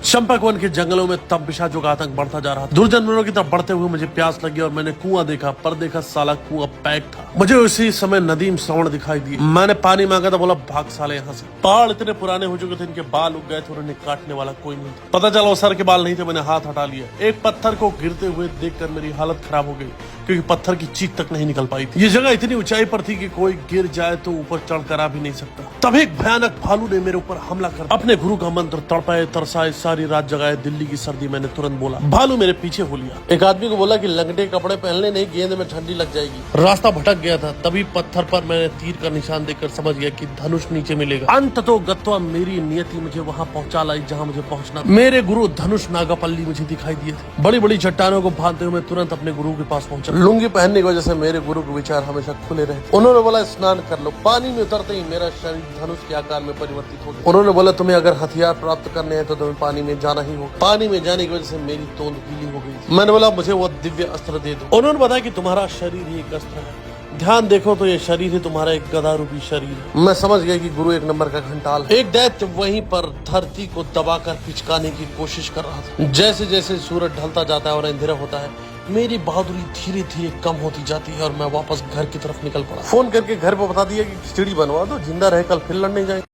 चंपाकवन के जंगलों में तब पिशाचों का आतंक बढ़ता जा रहा था। दुर्जनों की तरफ बढ़ते हुए मुझे प्यास लगी और मैंने कुआं देखा, पर देखा साला कुआं पैक था। मुझे उसी समय नदीम श्रवण दिखाई दिए। मैंने पानी मांगा था, बोला भाग साले यहाँ से। पहाड़ इतने पुराने हो चुके थे, इनके बाल उग गए थे और उन्हें काटने वाला कोई नहीं था। पता चला वो सर के बाल नहीं थे, मैंने हाथ हटा लिया। एक पत्थर को गिरते हुए देखकर मेरी हालत खराब हो गई, क्योंकि पत्थर की चीख तक नहीं निकल पाई थी। ये जगह इतनी ऊंचाई पर थी कि कोई गिर जाए तो ऊपर चढ़कर आ भी नहीं सकता। तब एक भयानक भालू ने मेरे ऊपर हमला कर अपने गुरु का मंत्र तड़पाए तरसाए सारी रात जगाए दिल्ली की सर्दी। मैंने तुरंत बोला, भालू मेरे पीछे हो लिया। एक आदमी को बोला कि लंगड़े कपड़े पहनने नहीं, गेंद में ठंडी लग जाएगी। रास्ता भटक गया था, तभी पत्थर पर मैंने तीर का निशान देखकर समझ गया कि धनुष नीचे मिलेगा। अंततोगत्वा मेरी नियति मुझे वहाँ पहुँचा लाई जहाँ मुझे पहुँचना। मेरे गुरु धनुष नागापल्ली मुझे दिखाई दिए थे। बड़ी बड़ी चट्टानों को भांते हुए मैं तुरंत अपने गुरु के पास पहुंचा। लुंगी पहनने की वजह से मेरे गुरु के विचार हमेशा खुले रहे। उन्होंने बोला, स्नान कर लो। पानी में उतरते ही मेरा शरीर धनुष के आकार में परिवर्तित हो गया। उन्होंने बोला, तुम्हें अगर हथियार प्राप्त करने हैं तो तुम्हें पानी में जाना ही होगा। पानी में जाने की वजह से मेरी तोंद गीली हो गई। मैंने बोला, मुझे वो दिव्य अस्त्र दे दो। उन्होंने बताया कि तुम्हारा शरीर ही एक अस्त्र है, ध्यान देखो तो ये शरीर है तुम्हारा एक गदा रूपी शरीर। मैं समझ गया कि गुरु एक नंबर का घंटाल है। एक दैत्य वहीं पर धरती को दबाकर पिचकाने की कोशिश कर रहा था। जैसे जैसे सूरज ढलता जाता है और अंधेरा होता है, मेरी बहादुरी धीरे धीरे कम होती जाती है और मैं वापस घर की तरफ निकल पड़ा। फोन करके घर पे बता दिया कि खिचड़ी बनवा दो, जिंदा रह कल फिर लड़ने जाए।